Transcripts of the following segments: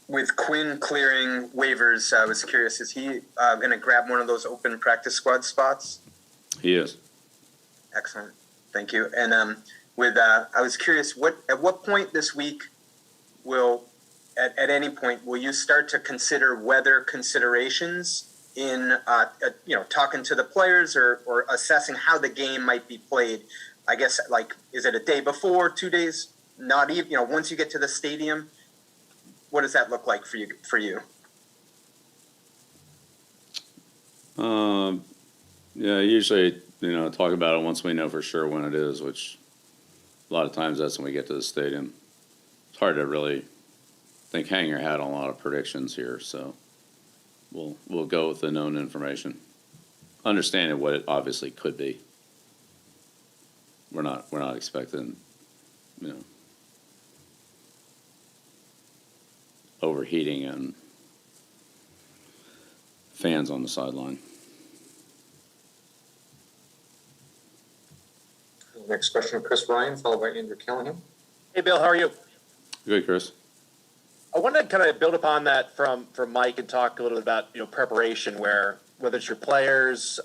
With Quinn clearing waivers, I was curious, is he going to grab one of those open practice squad spots? He is. Excellent. Thank you. And I was curious, at what point this week at any point, will you start to consider weather considerations in, talking to the players or assessing how the game might be played? I guess, is it a day before, 2 days, not even, once you get to the stadium? What does that look like for you? Yeah, usually, talk about it once we know for sure when it is, which a lot of times that's when we get to the stadium. It's hard to really hang your hat on a lot of predictions here, so we'll go with the known information, understanding what it obviously could be. We're not expecting, overheating and fans on the sideline. Next question, Chris Ryan, followed by Andrew Callahan. Hey, Bill, how are you? Good, Chris. I want to kind of build upon that from Mike and talk a little bit about preparation, whether it's your players,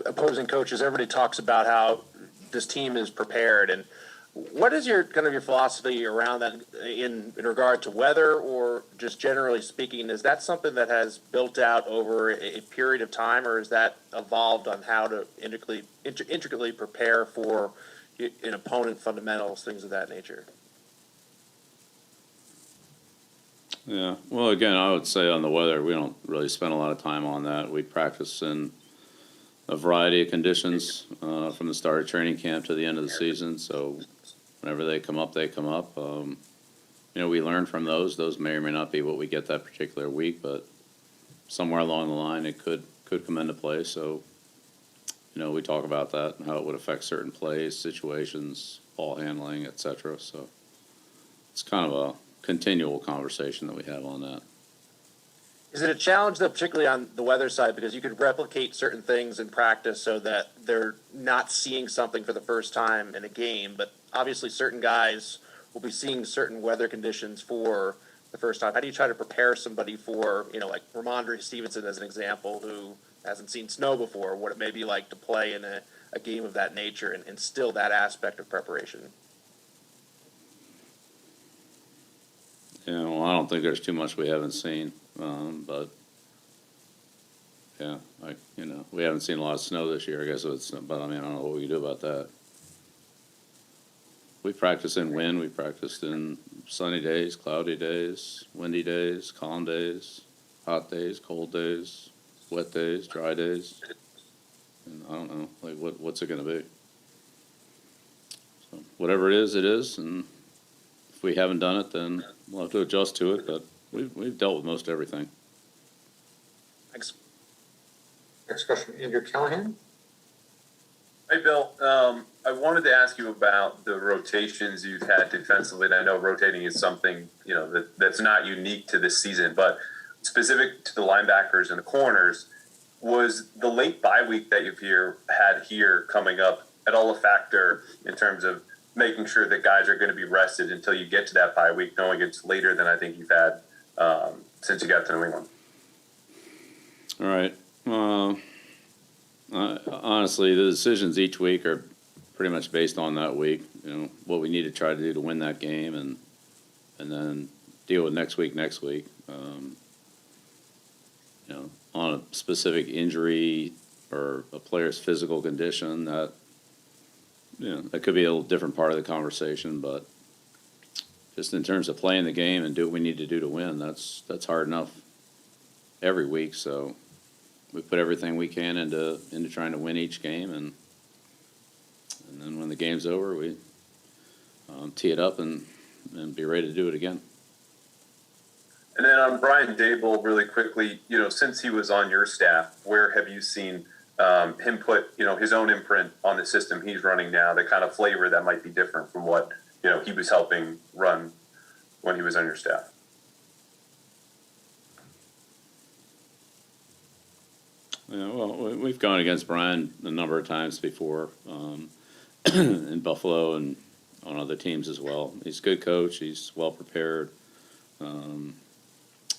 opposing coaches, everybody talks about how this team is prepared. And what is your philosophy around that in regard to weather, or just generally speaking? Is that something that has built out over a period of time, or is that evolved on how to intricately prepare for an opponent, fundamentals, things of that nature? Yeah, well, again, I would say on the weather, we don't really spend a lot of time on that. We practice in a variety of conditions from the start of training camp to the end of the season. So whenever they come up, they come up. We learn from those. Those may or may not be what we get that particular week, but somewhere along the line, it could come into play. So, we talk about that and how it would affect certain plays, situations, ball handling, etc. So it's kind of a continual conversation that we have on that. Is it a challenge, though, particularly on the weather side, because you could replicate certain things in practice so that they're not seeing something for the first time in a game, but obviously certain guys will be seeing certain weather conditions for the first time? How do you try to prepare somebody for, like Ramondre Stevenson as an example, who hasn't seen snow before, what it may be like to play in a game of that nature and instill that aspect of preparation? Yeah, well, I don't think there's too much we haven't seen, but yeah, we haven't seen a lot of snow this year. I guess but I don't know what we can do about that. We practice in wind. We practiced in sunny days, cloudy days, windy days, calm days, hot days, cold days, wet days, dry days. And I don't know, what's it going to be? So whatever it is, and if we haven't done it, then we'll have to adjust to it, but we've dealt with most everything. Thanks. Next question, Andrew Callahan. Hey, Bill. I wanted to ask you about the rotations you've had defensively. And I know rotating is something, that's not unique to this season, but specific to the linebackers and the corners, was the late bye week that you've had here coming up at all a factor in terms of making sure that guys are going to be rested until you get to that bye week, knowing it's later than I think you've had since you got to New England? All right. Honestly, the decisions each week are pretty much based on that week. What we need to try to do to win that game, and then deal with next week. On a specific injury or a player's physical condition, that could be a little different part of the conversation. But just in terms of playing the game and do what we need to do to win, that's hard enough every week. So we put everything we can into trying to win each game, and then when the game's over, we tee it up and be ready to do it again. And then on Brian Dable, really quickly, since he was on your staff, where have you seen him put, his own imprint on the system he's running now, the kind of flavor that might be different from what, he was helping run when he was on your staff? Yeah, well, we've gone against Brian a number of times before in Buffalo and on other teams as well. He's a good coach. He's well prepared. And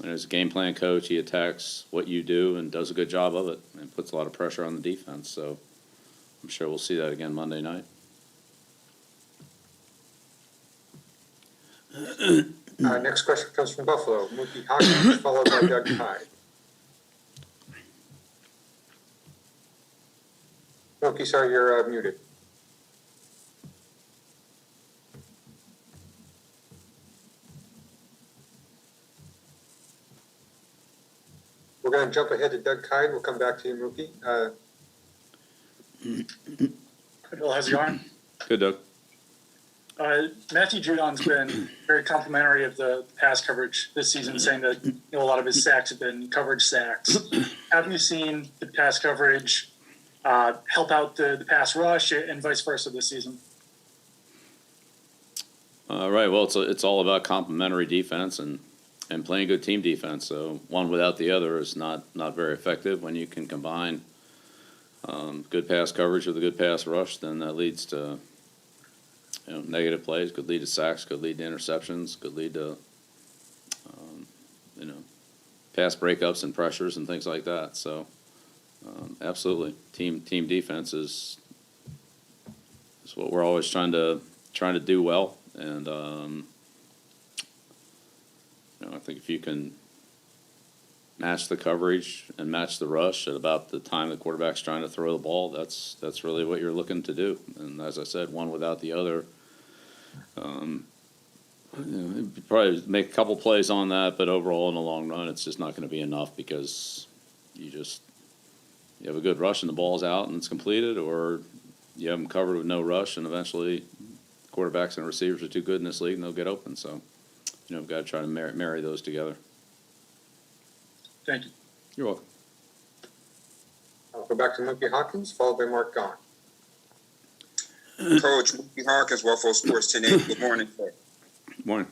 as a game plan coach, he attacks what you do and does a good job of it and puts a lot of pressure on the defense. So I'm sure we'll see that again Monday night. Next question comes from Buffalo, Mookie Hawkins, followed by Doug Hyde. Mookie, sorry, you're muted. We're going to jump ahead to Doug Hyde. We'll come back to you, Mookie. Bill, how's it going? Good, Doug. Matthew Judon's been very complimentary of the pass coverage this season, saying that a lot of his sacks have been coverage sacks. Have you seen the pass coverage help out the pass rush and vice versa this season? Right. Well, it's all about complementary defense and playing good team defense. So one without the other is not very effective. When you can combine good pass coverage with a good pass rush, then that leads to negative plays, could lead to sacks, could lead to interceptions, could lead to pass breakups and pressures and things like that. So absolutely, team defense is what we're always trying to do well. And I think if you can match the coverage and match the rush at about the time the quarterback's trying to throw the ball, that's really what you're looking to do. And as I said, one without the other. You probably make a couple plays on that, but overall in the long run, it's just not going to be enough because you have a good rush and the ball's out and it's completed, or you have them covered with no rush and eventually quarterbacks and receivers are too good in this league and they'll get open. So, we've got to try to marry those together. Thank you. You're welcome. I'll go back to Mookie Hawkins, followed by Mark Gahn. Coach, Mookie Hawkins, Waffle Sports 1080. Good morning, sir. Morning.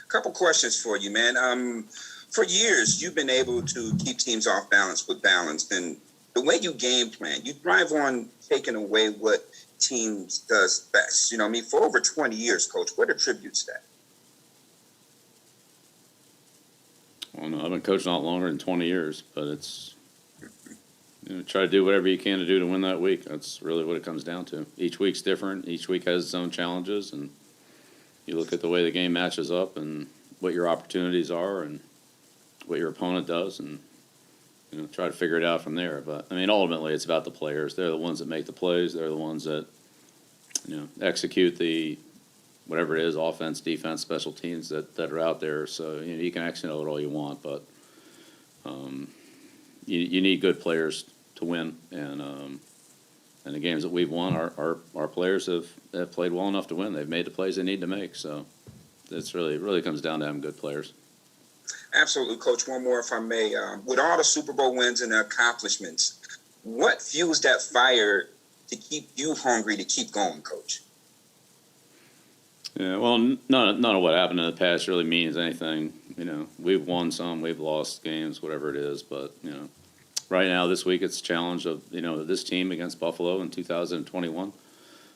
Couple questions for you, man. For years, you've been able to keep teams off balance with balance, and the way you game plan, you thrive on taking away what teams does best. For over 20 years, Coach, what attributes that? Well, no, I've been coaching a lot longer than 20 years, but it's try to do whatever you can to do to win that week. That's really what it comes down to. Each week's different. Each week has its own challenges, and you look at the way the game matches up and what your opportunities are and what your opponent does, and try to figure it out from there. But ultimately, it's about the players. They're the ones that make the plays. They're the ones that execute the whatever it is, offense, defense, special teams that are out there. So you can execute it all you want, but you need good players to win. And the games that we've won, our players have played well enough to win. They've made the plays they need to make. So it really comes down to having good players. Absolutely, Coach. One more, if I may. With all the Super Bowl wins and the accomplishments, what fuels that fire to keep you hungry to keep going, Coach? Yeah, well, none of what happened in the past really means anything. We've won some, we've lost games, whatever it is. But, right now, this week, it's a challenge of, this team against Buffalo in 2021.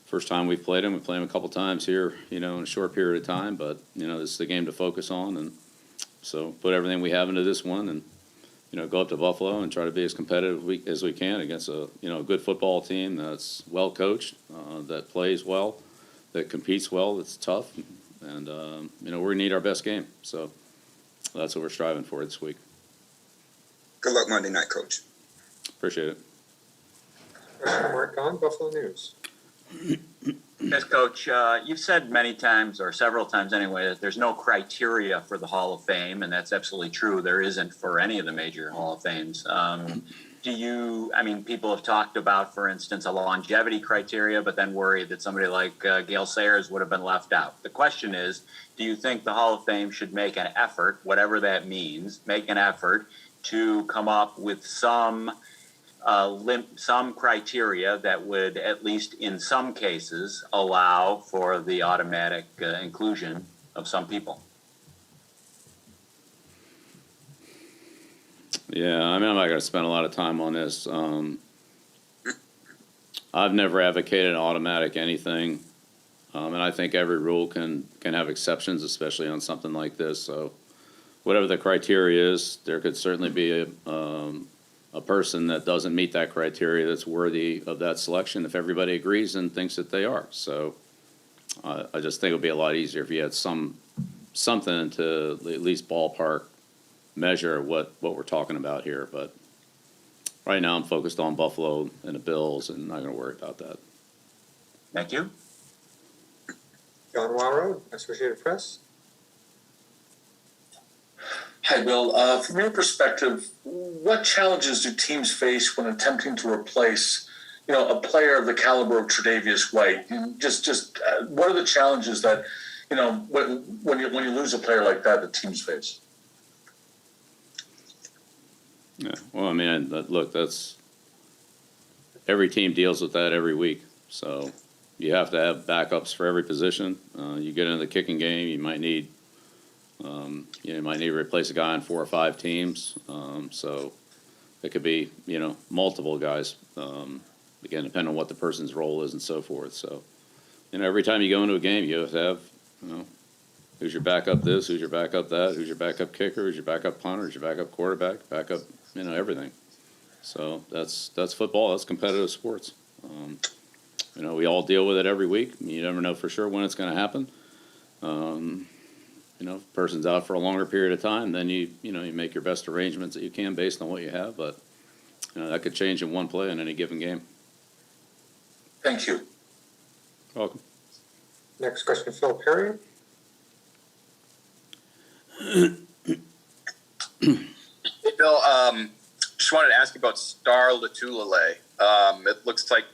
First time we've played them. We played them a couple times here, in a short period of time. But, this is the game to focus on. And so put everything we have into this one and, go up to Buffalo and try to be as competitive as we can against a good football team that's well coached, that plays well, that competes well, that's tough, and we're gonna need our best game. So that's what we're striving for this week. Good luck Monday night, Coach. Appreciate it. Question from Mark Gahn, Buffalo News. Yes, Coach. You've said many times, or several times anyway, that there's no criteria for the Hall of Fame, and that's absolutely true. There isn't for any of the major Hall of Fames. People have talked about, for instance, a longevity criteria, but then worry that somebody like Gale Sayers would have been left out. The question is, do you think the Hall of Fame should make an effort, whatever that means, make an effort to come up with some criteria that would, at least in some cases, allow for the automatic inclusion of some people? Yeah, I'm not going to spend a lot of time on this. I've never advocated automatic anything. And I think every rule can have exceptions, especially on something like this. So whatever the criteria is, there could certainly be a person that doesn't meet that criteria that's worthy of that selection if everybody agrees and thinks that they are. So I just think it would be a lot easier if you had something to at least ballpark measure what we're talking about here. But right now I'm focused on Buffalo and the Bills and not going to worry about that. Thank you. John Waurow, Associated Press. Hi, Bill. From your perspective, what challenges do teams face when attempting to replace, a player of the caliber of Tre'Davious White? Just what are the challenges that, when you lose a player like that teams face? Yeah. Well, I mean, look, that's every team deals with that every week. So you have to have backups for every position. You get into the kicking game, you might need to replace a guy on 4 or 5 teams. So it could be, multiple guys. Again, depending on what the person's role is and so forth. So, every time you go into a game, you have to have, who's your backup this, who's your backup that, who's your backup kicker, who's your backup punter, who's your backup quarterback, backup, everything. So that's football. That's competitive sports. We all deal with it every week. You never know for sure when it's going to happen. If a person's out for a longer period of time, then you make your best arrangements that you can based on what you have. But that could change in one play in any given game. Thank you. Welcome. Next question, Phil Perry. Hey, Bill, just wanted to ask you about Star Lotulelei. It looks like,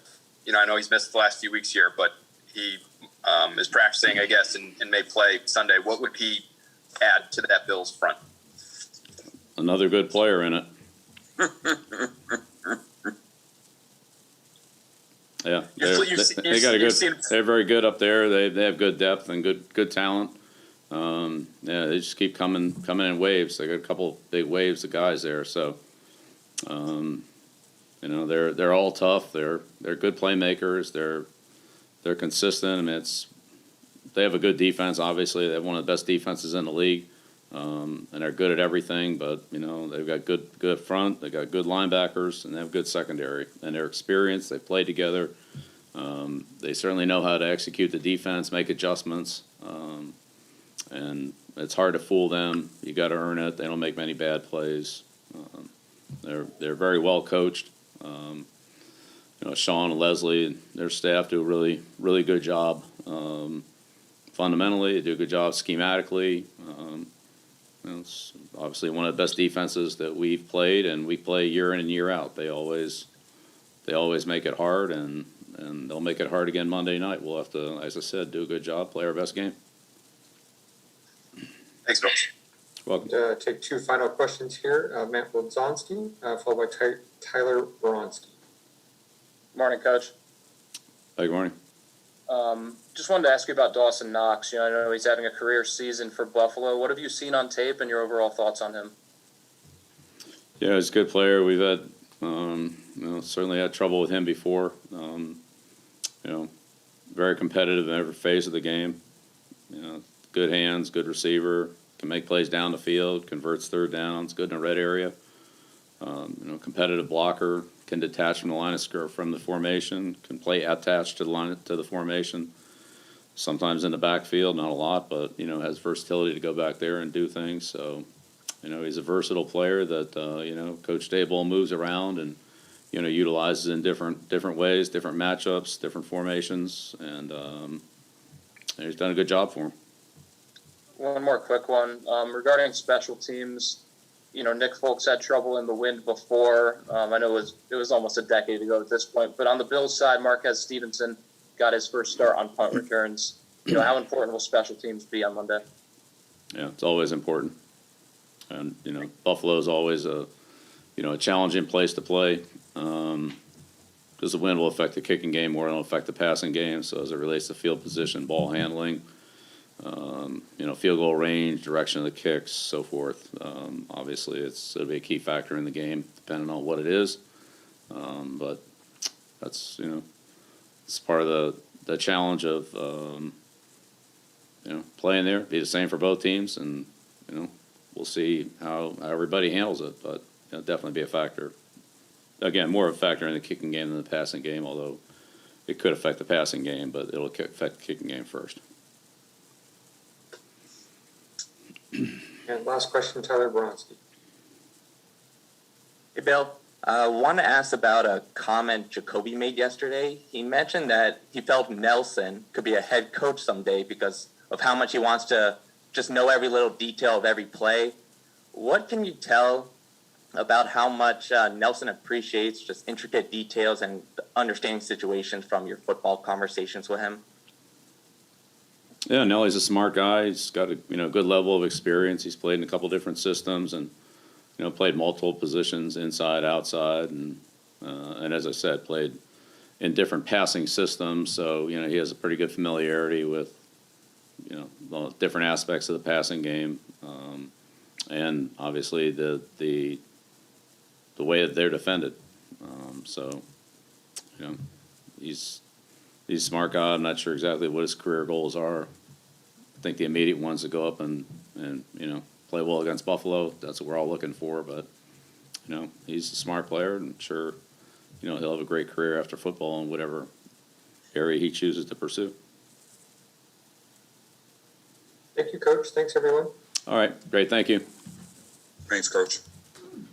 I know he's missed the last few weeks here, but he is practicing, I guess, and may play Sunday. What would he add to that Bills front? Another good player in it. Yeah, they're very good up there. They have good depth and good talent. They just keep coming in waves. They got a couple big waves of guys there. So, they're all tough. They're good playmakers. They're consistent. I mean, they have a good defense. Obviously, they have one of the best defenses in the league, and they're good at everything. But they've got good front. They got good linebackers, and they have good secondary. And they're experienced. They play together. They certainly know how to execute the defense, make adjustments. And it's hard to fool them. You got to earn it. They don't make many bad plays. They're very well coached. Sean and Leslie and their staff do a really, really good job. Fundamentally, they do a good job schematically. It's obviously one of the best defenses that we've played, and we play year in and year out. They always make it hard, and they'll make it hard again Monday night. We'll have to, as I said, do a good job, play our best game. Thanks, Bill. Welcome. Take 2 final questions here. Matt Wildzonski, followed by Tyler Baronski. Morning, Coach. Hey, good morning. Just wanted to ask you about Dawson Knox. I know he's having a career season for Buffalo. What have you seen on tape and your overall thoughts on him? Yeah, he's a good player. We've had, certainly had trouble with him before. Very competitive in every phase of the game. Good hands, good receiver, can make plays down the field, converts third downs, good in the red area. Competitive blocker, can detach from the line of scrimmage from the formation, can play attached to the formation. Sometimes in the backfield, not a lot, but has versatility to go back there and do things. So, he's a versatile player that Coach Daboll moves around and utilizes in different ways, different matchups, different formations, and he's done a good job for him. One more quick one. Regarding special teams, Nick Folks had trouble in the wind before. I know it was almost a decade ago at this point. But on the Bills side, Marquez Stevenson got his first start on punt returns. How important will special teams be on Monday? Yeah, it's always important. And, Buffalo is always a challenging place to play because the wind will affect the kicking game more than it'll affect the passing game. So as it relates to field position, ball handling, field goal range, direction of the kicks, so forth. Obviously, it'll be a key factor in the game, depending on what it is. But that's it's part of the challenge of, playing there, be the same for both teams, and, we'll see how everybody handles it, but it'll definitely be a factor. Again, more of a factor in the kicking game than the passing game, although it could affect the passing game, but it'll affect the kicking game first. And last question, Tyler Bronski. Hey, Bill. I want to ask about a comment Jacoby made yesterday. He mentioned that he felt Nelson could be a head coach someday because of how much he wants to just know every little detail of every play. What can you tell about how much Nelson appreciates just intricate details and understanding situations from your football conversations with him? Yeah, Nelly's a smart guy. He's got a good level of experience. He's played in a couple different systems and played multiple positions inside, outside, and as I said, played in different passing systems. So he has a pretty good familiarity with the different aspects of the passing game, and obviously the way that they're defended. So he's a smart guy. I'm not sure exactly what his career goals are. I think the immediate ones to go up and play well against Buffalo. That's what we're all looking for. But he's a smart player, and sure, he'll have a great career after football in whatever area he chooses to pursue. Thank you, Coach. Thanks, everyone. All right, great. Thank you. Thanks, Coach.